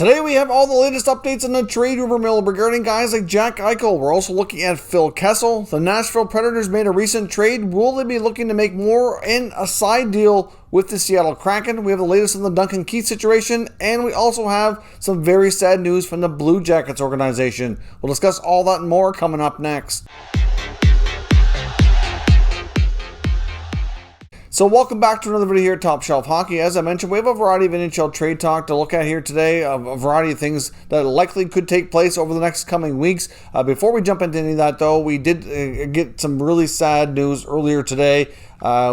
Today we have all the latest updates in the trade rumor mill regarding guys like Jack Eichel. We're also looking at Phil Kessel. The Nashville Predators made a recent trade. Will they be looking to make more in a side deal with the Seattle Kraken? We have the latest on the Duncan Keith situation, and we also have some very sad news from the Blue Jackets organization. We'll discuss all that and more coming up next. So welcome back to another video here at Top Shelf Hockey. As I mentioned, we have a variety of NHL trade talk to look at here today, a variety of things that likely could take place over the next coming weeks. Before we jump into any of that, though, we did get some really sad news earlier today,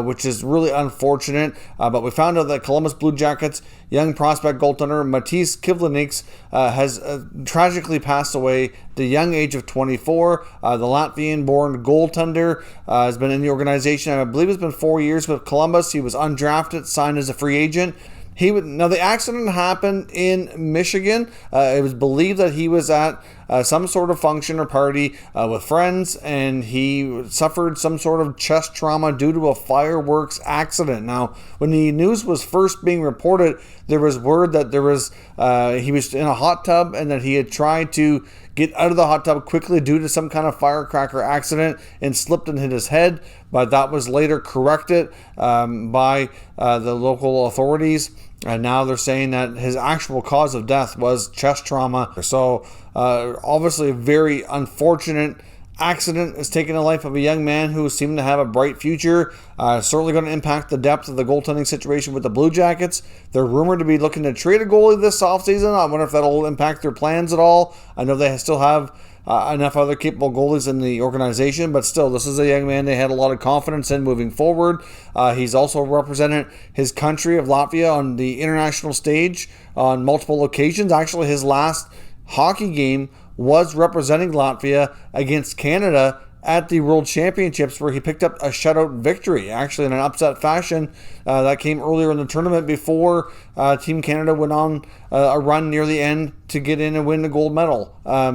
which is really unfortunate. But we found out that Columbus Blue Jackets young prospect goaltender Matiss Kivlenieks has tragically passed away at the young age of 24. The Latvian-born goaltender has been in the organization, I believe it's been 4 years with Columbus. He was undrafted, signed as a free agent. Now, the accident happened in Michigan. It was believed that he was at some sort of function or party with friends, and he suffered some sort of chest trauma due to a fireworks accident. Now, when the news was first being reported, there was word that he was in a hot tub and that he had tried to get out of the hot tub quickly due to some kind of firecracker accident and slipped and hit his head, but that was later corrected by the local authorities. And now they're saying that his actual cause of death was chest trauma. So obviously a very unfortunate accident has taken the life of a young man who seemed to have a bright future. Certainly going to impact the depth of the goaltending situation with the Blue Jackets. They're rumored to be looking to trade a goalie this offseason. I wonder if that'll impact their plans at all. I know they still have enough other capable goalies in the organization, but still, this is a young man they had a lot of confidence in moving forward. He's also represented his country of Latvia on the international stage on multiple occasions. Actually, his last hockey game was representing Latvia against Canada at the World Championships, where he picked up a shutout victory, actually in an upset fashion. That came earlier in the tournament before Team Canada went on a run near the end to get in and win the gold medal.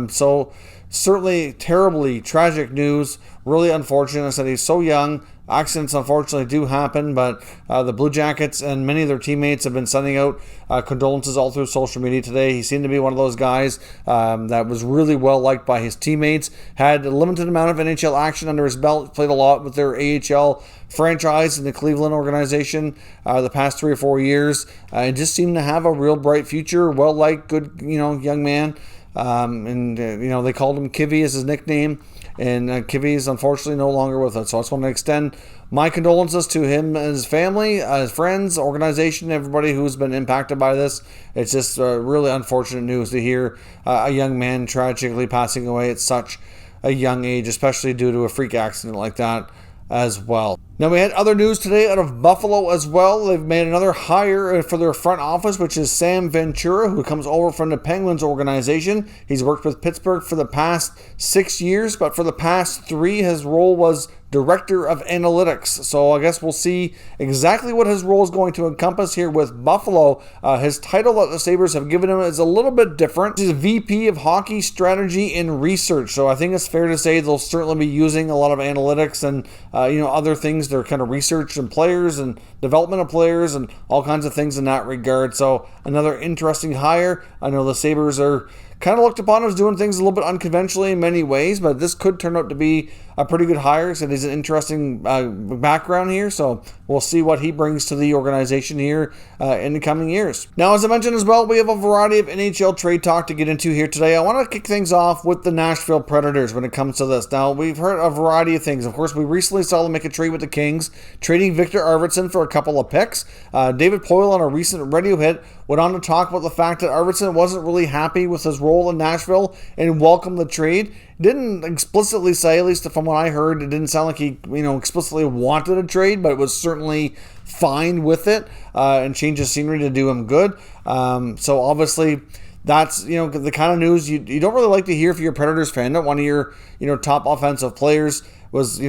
So certainly terribly tragic news, really unfortunate. I said he's so young. Accidents unfortunately do happen, but the Blue Jackets and many of their teammates have been sending out condolences all through social media today. He seemed to be one of those guys that was really well liked by his teammates, had a limited amount of NHL action under his belt, played a lot with their AHL franchise in the Cleveland organization the past 3 or 4 years, and just seemed to have a real bright future, well liked, good young man. They called him Kivy as his nickname, and Kivy is unfortunately no longer with us. So I just want to extend my condolences to him and his family, his friends, organization, everybody who's been impacted by this. It's just really unfortunate news to hear a young man tragically passing away at such a young age, especially due to a freak accident like that as well. Now, we had other news today out of Buffalo as well. They've made another hire for their front office, which is Sam Ventura, who comes over from the Penguins organization. He's worked with Pittsburgh for the past 6 years, but for the past 3, his role was Director of Analytics. So I guess we'll see exactly what his role is going to encompass here with Buffalo. His title that the Sabres have given him is a little bit different. He's a VP of Hockey Strategy and Research. So I think it's fair to say they'll certainly be using a lot of analytics and other things. They're kind of research and players and development of players and all kinds of things in that regard. So another interesting hire. I know the Sabres are kind of looked upon as doing things a little bit unconventionally in many ways, but this could turn out to be a pretty good hire. So he's an interesting background here, so we'll see what he brings to the organization here in the coming years. Now, as I mentioned as well, we have a variety of NHL trade talk to get into here today. I want to kick things off with the Nashville Predators when it comes to this. Now, we've heard a variety of things. Of course, we recently saw them make a trade with the Kings, trading Victor Arvidsson for a couple of picks. David Poile on a recent radio hit went on to talk about the fact that Arvidsson wasn't really happy with his role in Nashville and welcomed the trade. Didn't explicitly say, at least from what I heard, it didn't sound like he explicitly wanted a trade, but it was certainly fine with it and change of scenery to do him good. So obviously that's the kind of news you don't really like to hear if you're a Predators fan. That one of your top offensive players was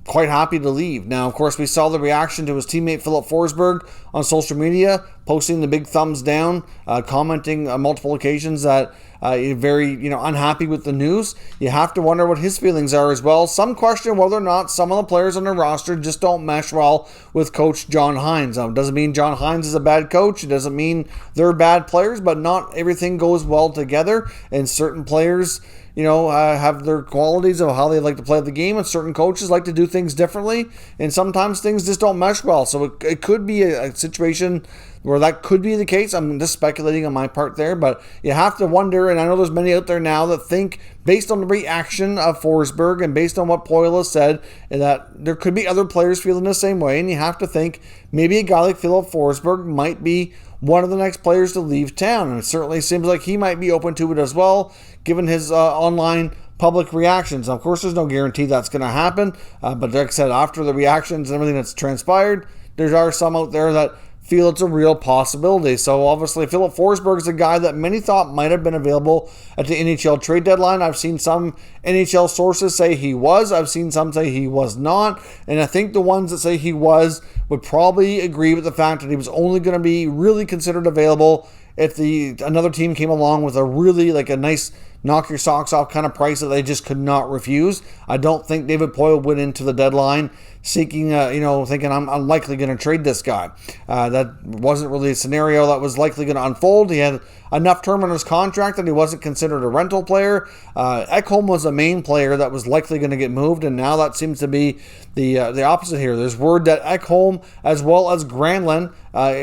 quite happy to leave. Now, of course, we saw the reaction to his teammate Philip Forsberg on social media, posting the big thumbs down, commenting on multiple occasions that very unhappy with the news. You have to wonder what his feelings are as well. Some question whether or not some of the players on the roster just don't mesh well with Coach John Hynes. Doesn't mean John Hynes is a bad coach. It doesn't mean they're bad players, but not everything goes well together, and certain players have their qualities of how they like to play the game, and certain coaches like to do things differently, and sometimes things just don't mesh well. So it could be a situation where that could be the case. I'm just speculating on my part there, but you have to wonder, and I know there's many out there now that think, based on the reaction of Forsberg and based on what Poyle has said, that there could be other players feeling the same way, and you have to think maybe a guy like Philip Forsberg might be one of the next players to leave town, and it certainly seems like he might be open to it as well, given his online public reactions. Now, of course, there's no guarantee that's going to happen, but like I said, after the reactions and everything that's transpired, there are some out there that feel it's a real possibility. So obviously Philip Forsberg is a guy that many thought might have been available at the NHL trade deadline. I've seen some NHL sources say he was. I've seen some say he was not. And I think the ones that say he was would probably agree with the fact that he was only going to be really considered available if another team came along with a really a nice knock your socks off kind of price that they just could not refuse. I don't think David Poyle went into the deadline seeking, thinking I'm unlikely going to trade this guy. That wasn't really a scenario that was likely going to unfold. He had enough term on his contract that he wasn't considered a rental player. Eichel was a main player that was likely going to get moved, and now that seems to be the opposite here. There's word that Eichel as well as Granlund,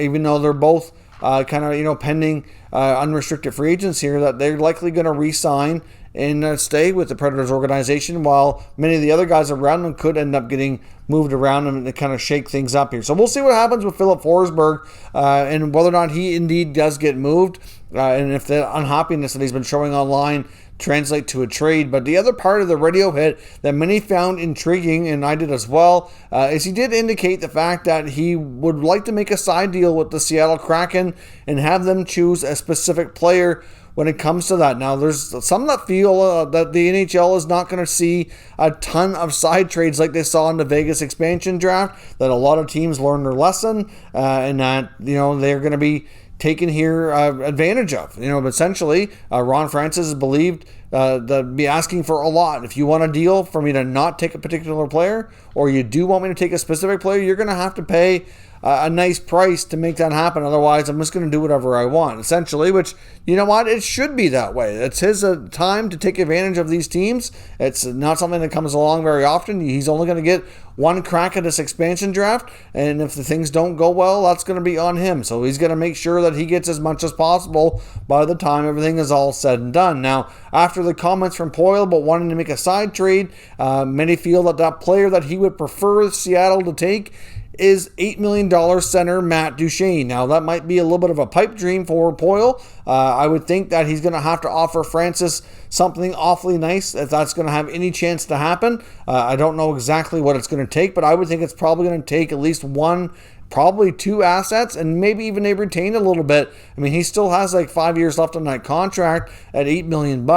even though they're both pending unrestricted free agents here, that they're likely going to re-sign and stay with the Predators organization, while many of the other guys around them could end up getting moved around and to kind of shake things up here. So we'll see what happens with Philip Forsberg and whether or not he indeed does get moved, and if the unhappiness that he's been showing online translate to a trade. But the other part of the radio hit that many found intriguing, and I did as well, is he did indicate the fact that he would like to make a side deal with the Seattle Kraken and have them choose a specific player when it comes to that. Now, there's some that feel that the NHL is not going to see a ton of side trades like they saw in the Vegas expansion draft, that a lot of teams learned their lesson, and that, they're going to be taken here advantage of. Essentially, Ron Francis is believed to be asking for a lot. If you want a deal for me to not take a particular player, or you do want me to take a specific player, you're going to have to pay a nice price to make that happen. Otherwise, I'm just going to do whatever I want, essentially, which, you know what, it should be that way. It's his time to take advantage of these teams. It's not something that comes along very often. He's only going to get one crack at this expansion draft, and if the things don't go well, that's going to be on him. So he's going to make sure that he gets as much as possible by the time everything is all said and done. Now, after the comments from Poyle about wanting to make a side trade, many feel that player that he would prefer Seattle to take is $8 million center Matt Duchene. Now, that might be a little bit of a pipe dream for Poyle. I would think that he's going to have to offer Francis something awfully nice if that's going to have any chance to happen. I don't know exactly what it's going to take, but I would think it's probably going to take at least one, probably two assets, and maybe even they retain a little bit. I mean, he still has 5 years left on that contract at $8 million.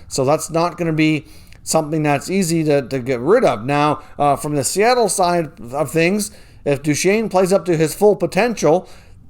So that's not going to be something that's easy to get rid of. Now, from the Seattle side of things, if Duchene plays up to his full potential,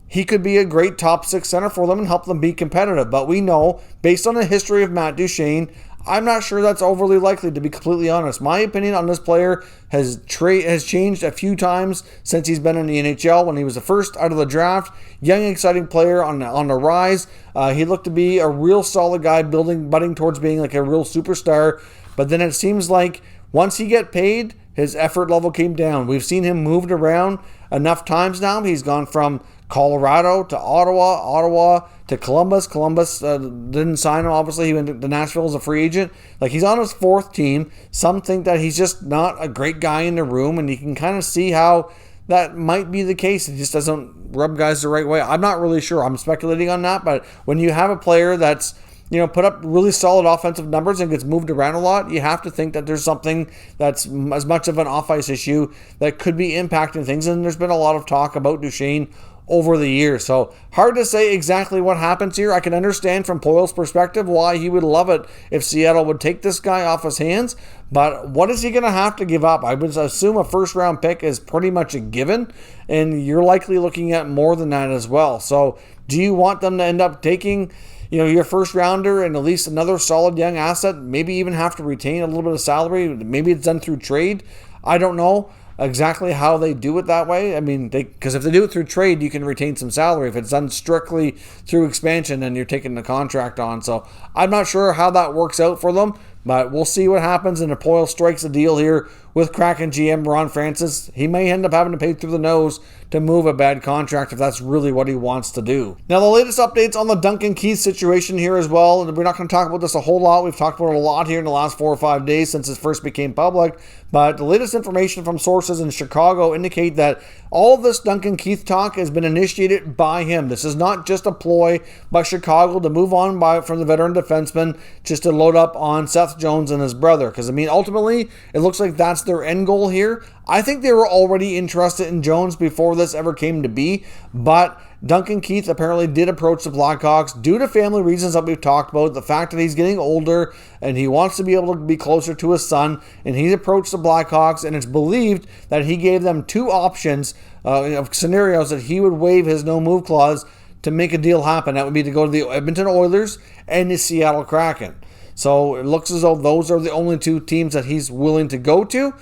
he could be a great top six center for them and help them be competitive. But we know, based on the history of Matt Duchene, I'm not sure that's overly likely, to be completely honest. My opinion on this player has changed a few times since he's been in the NHL. When he was the first out of the draft, young, exciting player on the rise. He looked to be a real solid guy, budding towards being a real superstar. But then it seems like once he get paid, his effort level came down. We've seen him moved around enough times now. He's gone from Colorado to Ottawa to Columbus. Columbus didn't sign him, obviously. He went to Nashville as a free agent. He's on his fourth team. Some think that he's just not a great guy in the room, and you can kind of see how that might be the case. He just doesn't rub guys the right way. I'm not really sure. I'm speculating on that, but when you have a player that's put up really solid offensive numbers and gets moved around a lot, you have to think that there's something that's as much of an off-ice issue that could be impacting things. And there's been a lot of talk about Duchene over the years. So hard to say exactly what happens here. I can understand from Poyle's perspective why he would love it if Seattle would take this guy off his hands. But what is he going to have to give up? I would assume a first-round pick is pretty much a given, and you're likely looking at more than that as well. So do you want them to end up taking your first rounder and at least another solid young asset, maybe even have to retain a little bit of salary? Maybe it's done through trade. I don't know exactly how they do it that way. I mean, because if they do it through trade, you can retain some salary. If it's done strictly through expansion, then you're taking the contract on. So I'm not sure how that works out for them, but we'll see what happens. And if Poyle strikes a deal here with Kraken GM Ron Francis, he may end up having to pay through the nose to move a bad contract if that's really what he wants to do. Now, the latest updates on the Duncan Keith situation here as well. We're not going to talk about this a whole lot. We've talked about it a lot here in the last 4 or 5 days since it first became public. But the latest information from sources in Chicago indicate that all of this Duncan Keith talk has been initiated by him. This is not just a ploy by Chicago to move on from the veteran defenseman just to load up on Seth Jones and his brother. Because, I mean, ultimately, it looks like that's their end goal here. I think they were already interested in Jones before this ever came to be, but Duncan Keith apparently did approach the Blackhawks due to family reasons that we've talked about, the fact that he's getting older and he wants to be able to be closer to his son, and he approached the Blackhawks, and it's believed that he gave them 2 options of scenarios that he would waive his no-move clause to make a deal happen. That would be to go to the Edmonton Oilers and the Seattle Kraken. So it looks as though those are the only 2 teams that he's willing to go to.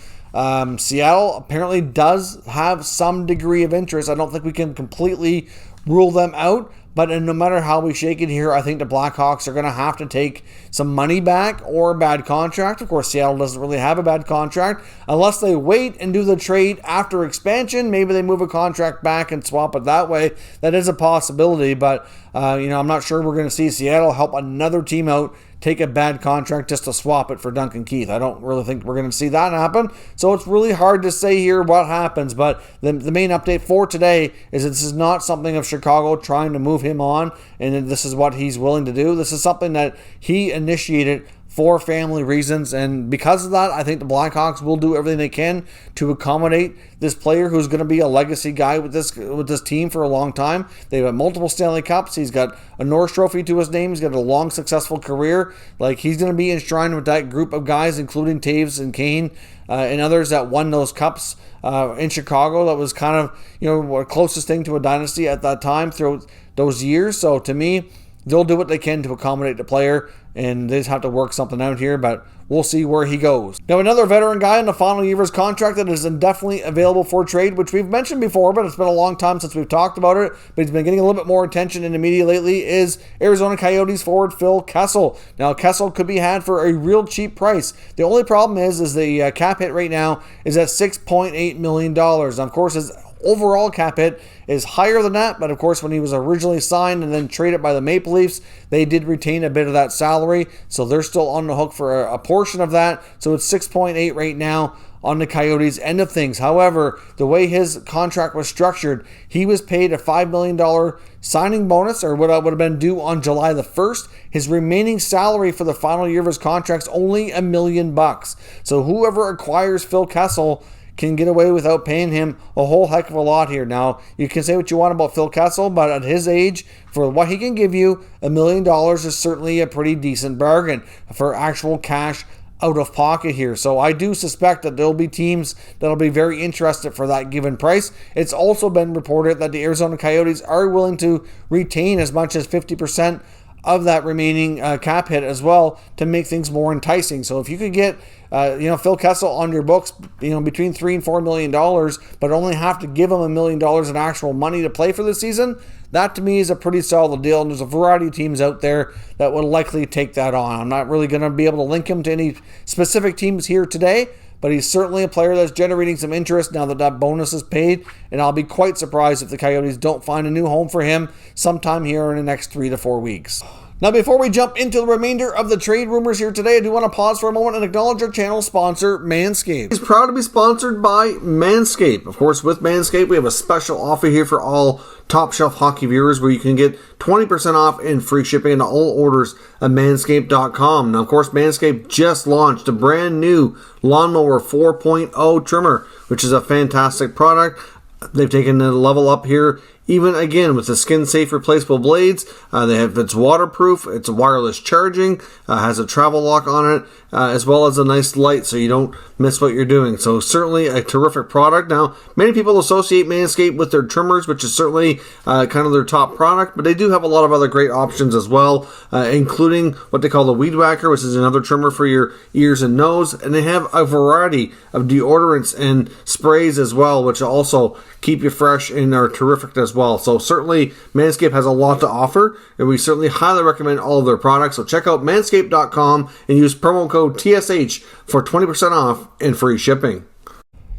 Seattle apparently does have some degree of interest. I don't think we can completely rule them out, but no matter how we shake it here, I think the Blackhawks are going to have to take some money back or a bad contract. Of course, Seattle doesn't really have a bad contract unless they wait and do the trade after expansion. Maybe they move a contract back and swap it that way. That is a possibility, but I'm not sure we're going to see Seattle help another team out take a bad contract just to swap it for Duncan Keith. I don't really think we're going to see that happen. So it's really hard to say here what happens. But the main update for today is that this is not something of Chicago trying to move him on, and this is what he's willing to do. This is something that he initiated for family reasons, and because of that, I think the Blackhawks will do everything they can to accommodate this player who's going to be a legacy guy with this team for a long time. They've got multiple Stanley Cups. He's got a Norris Trophy to his name. He's got a long, successful career. Like, he's going to be enshrined with that group of guys, including Taves and Kane and others that won those cups in Chicago. That was kind of the closest thing to a dynasty at that time throughout those years. So to me, they'll do what they can to accommodate the player, and they just have to work something out here, but we'll see where he goes. Now, another veteran guy in the final year of his contract that is indefinitely available for trade, which we've mentioned before, but it's been a long time since we've talked about it, but he's been getting a little bit more attention in the media lately, is Arizona Coyotes forward Phil Kessel. Now, Kessel could be had for a real cheap price. The only problem is the cap hit right now is at $6.8 million. Now, of course, his overall cap hit is higher than that, but of course when he was originally signed and then traded by the Maple Leafs, they did retain a bit of that salary, so they're still on the hook for a portion of that. So it's 6.8 right now on the Coyotes' end of things. However, the way his contract was structured, he was paid a $5 million signing bonus, or what would have been due on July the 1st. His remaining salary for the final year of his contract is only $1 million. So whoever acquires Phil Kessel can get away without paying him a whole heck of a lot here. Now, you can say what you want about Phil Kessel, but at his age, for what he can give you, $1 million is certainly a pretty decent bargain for actual cash out of pocket here. So I do suspect that there'll be teams that'll be very interested for that given price. It's also been reported that the Arizona Coyotes are willing to retain as much as 50% of that remaining cap hit as well to make things more enticing. So if you could get Phil Kessel on your books, between $3 and $4 million, but only have to give him $1 million in actual money to play for the season, that to me is a pretty solid deal. And there's a variety of teams out there that would likely take that on. I'm not really going to be able to link him to any specific teams here today, but he's certainly a player that's generating some interest now that that bonus is paid, and I'll be quite surprised if the Coyotes don't find a new home for him sometime here in the next 3 to 4 weeks. Now, before we jump into the remainder of the trade rumors here today, I do want to pause for a moment and acknowledge our channel sponsor, Manscape. It's proud to be sponsored by Manscape. Of course, with Manscape, we have a special offer here for all Top Shelf Hockey viewers where you can get 20% off and free shipping on all orders at manscaped.com. Now, of course, Manscaped just launched a brand new Lawnmower 4.0 trimmer, which is a fantastic product. They've taken a level up here even again with the skin-safe replaceable blades. It's waterproof, it's wireless charging, has a travel lock on it, as well as a nice light so you don't miss what you're doing. So certainly a terrific product. Now, many people associate Manscaped with their trimmers, which is certainly kind of their top product, but they do have a lot of other great options as well, including what they call the Weed Whacker, which is another trimmer for your ears and nose. And they have a variety of deodorants and sprays as well, which also keep you fresh and are terrific as well. So certainly Manscaped has a lot to offer, and we certainly highly recommend all of their products. So check out manscaped.com and use promo code TSH for 20% off and free shipping.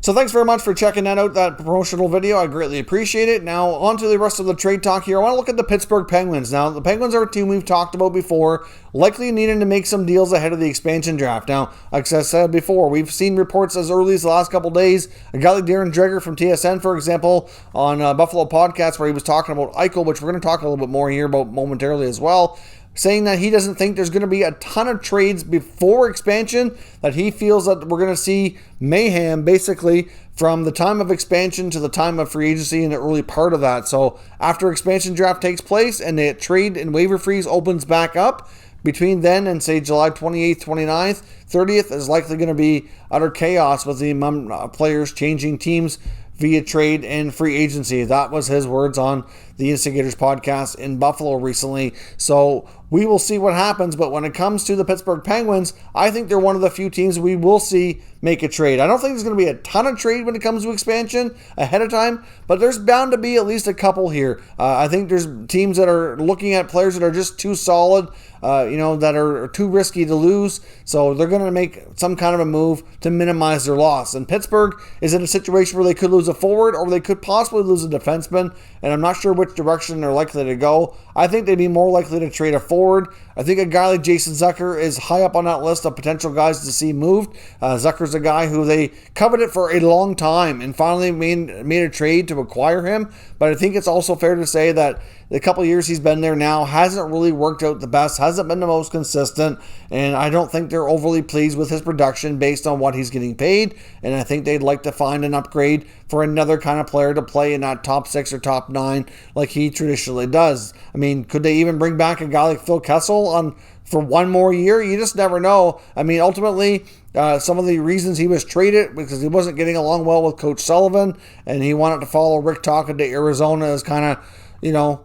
So thanks very much for checking that promotional video. I greatly appreciate it. Now, on to the rest of the trade talk here. I want to look at the Pittsburgh Penguins. Now, the Penguins are a team we've talked about before, likely needing to make some deals ahead of the expansion draft. Now, like I said before, we've seen reports as early as the last couple days. A guy like Darren Dreger from TSN, for example, on Buffalo Podcast, where he was talking about Eichel, which we're going to talk a little bit more here about momentarily as well, saying that he doesn't think there's going to be a ton of trades before expansion, that he feels that we're going to see mayhem basically from the time of expansion to the time of free agency in the early part of that. So after expansion draft takes place and the trade and waiver freeze opens back up, between then and say July 28th, 29th, 30th is likely going to be utter chaos with the players changing teams via trade and free agency. That was his words on the Instigators podcast in Buffalo recently. So we will see what happens. But when it comes to the Pittsburgh Penguins, I think they're one of the few teams we will see make a trade. I don't think there's going to be a ton of trade when it comes to expansion ahead of time, but there's bound to be at least a couple here. I think there's teams that are looking at players that are just too solid, that are too risky to lose. So they're going to make some kind of a move to minimize their loss. And Pittsburgh is in a situation where they could lose a forward or they could possibly lose a defenseman, and I'm not sure which direction they're likely to go. I think they'd be more likely to trade a forward. I think a guy like Jason Zucker is high up on that list of potential guys to see moved. Zucker's a guy who they coveted for a long time and finally made a trade to acquire him. But I think it's also fair to say that the couple years he's been there now hasn't really worked out the best, hasn't been the most consistent, and I don't think they're overly pleased with his production based on what he's getting paid, and I think they'd like to find an upgrade for another kind of player to play in that top 6 or top 9 like he traditionally does. I mean, could they even bring back a guy like Phil Kessel for one more year? You just never know. I mean, ultimately, some of the reasons he was traded because he wasn't getting along well with Coach Sullivan, and he wanted to follow Rick Tocchet to Arizona is kind of,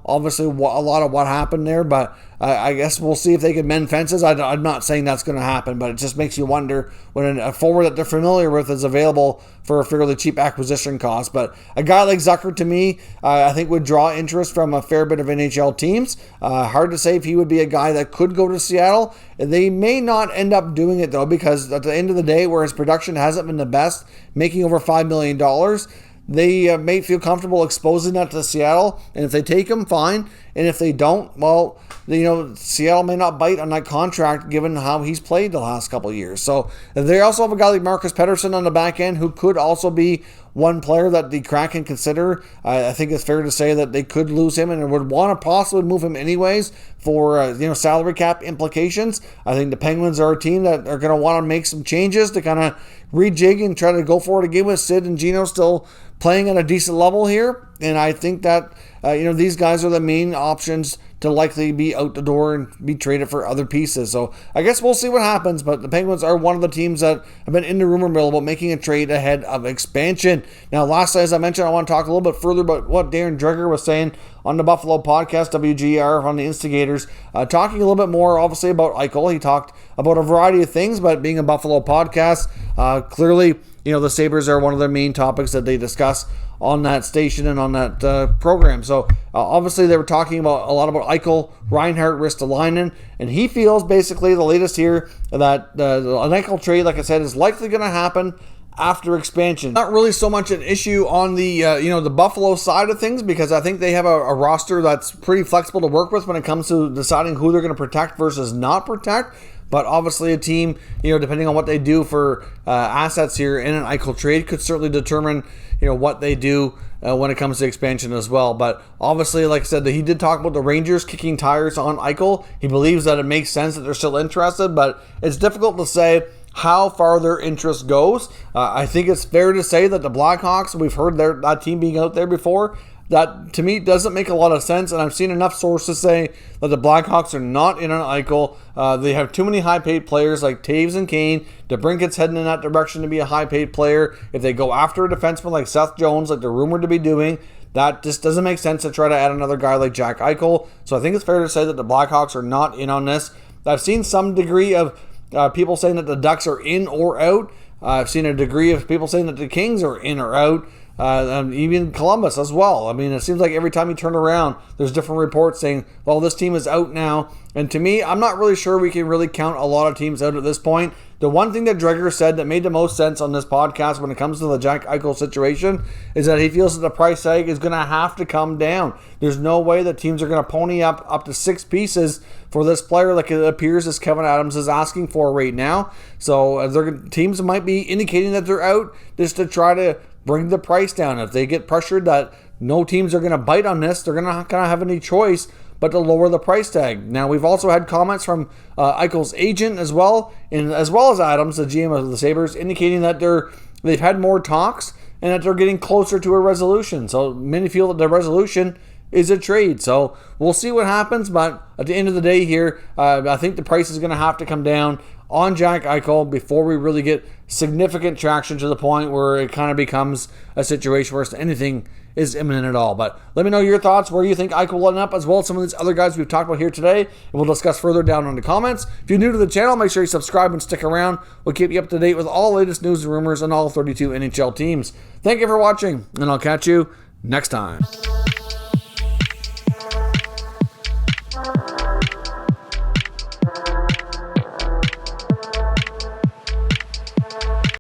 obviously a lot of what happened there, but I guess we'll see if they can mend fences. I'm not saying that's going to happen, but it just makes you wonder when a forward that they're familiar with is available for a fairly cheap acquisition cost. But a guy like Zucker, to me, I think would draw interest from a fair bit of NHL teams. Hard to say if he would be a guy that could go to Seattle. They may not end up doing it, though, because at the end of the day, where his production hasn't been the best, making over $5 million, they may feel comfortable exposing that to Seattle, and if they take him, fine. And if they don't, well, Seattle may not bite on that contract given how he's played the last couple of years. So they also have a guy like Marcus Pettersson on the back end who could also be one player that the Kraken consider. I think it's fair to say that they could lose him and would want to possibly move him anyways for salary cap implications. I think the Penguins are a team that are going to want to make some changes to kind of rejig and try to go for it again with Sid and Gino still playing at a decent level here. And I think that these guys are the main options to likely be out the door and be traded for other pieces. So I guess we'll see what happens, but the Penguins are one of the teams that have been in the rumor mill about making a trade ahead of expansion. Now, lastly, as I mentioned, I want to talk a little bit further about what Darren Dreger was saying on the Buffalo podcast, WGR, on the Instigators, talking a little bit more, obviously, about Eichel. He talked about a variety of things, but being a Buffalo podcast, clearly, the Sabres are one of their main topics that they discuss on that station and on that program. So obviously they were talking about a lot about Eichel, Reinhart, Ristolainen, and he feels basically the latest here that an Eichel trade, like I said, is likely going to happen after expansion. Not really so much an issue on the the Buffalo side of things, because I think they have a roster that's pretty flexible to work with when it comes to deciding who they're going to protect versus not protect. But obviously a team, depending on what they do for assets here in an Eichel trade, could certainly determine, what they do when it comes to expansion as well. But obviously, like I said, he did talk about the Rangers kicking tires on Eichel. He believes that it makes sense that they're still interested, but it's difficult to say how far their interest goes. I think it's fair to say that the Blackhawks, we've heard that team being out there before, That, to me, doesn't make a lot of sense, and I've seen enough sources say that the Blackhawks are not in on Eichel. They have too many high-paid players like Taves and Kane. DeBrincat's heading in that direction to be a high-paid player. If they go after a defenseman like Seth Jones, like they're rumored to be doing, that just doesn't make sense to try to add another guy like Jack Eichel. So I think it's fair to say that the Blackhawks are not in on this. I've seen some degree of people saying that the Ducks are in or out. I've seen a degree of people saying that the Kings are in or out. Even Columbus as well. I mean, it seems like every time you turn around, there's different reports saying, well, this team is out now. And to me, I'm not really sure we can really count a lot of teams out at this point. The one thing that Dreger said that made the most sense on this podcast when it comes to the Jack Eichel situation is that he feels that the price tag is going to have to come down. There's no way that teams are going to pony up to 6 pieces for this player like it appears as Kevin Adams is asking for right now. So teams might be indicating that they're out just to try to bring the price down. If they get pressured that no teams are going to bite on this, they're not going to have any choice but to lower the price tag. Now, we've also had comments from Eichel's agent as well as Adams, the GM of the Sabres, indicating that they've had more talks and that they're getting closer to a resolution. So many feel that the resolution is a trade. So we'll see what happens, but at the end of the day here, I think the price is going to have to come down on Jack Eichel before we really get significant traction to the point where it kind of becomes a situation where anything is imminent at all. But let me know your thoughts, where you think Eichel will end up, as well as some of these other guys we've talked about here today, and we'll discuss further down in the comments. If you're new to the channel, make sure you subscribe and stick around. We'll keep you up to date with all the latest news and rumors on all 32 NHL teams. Thank you for watching, and I'll catch you next time.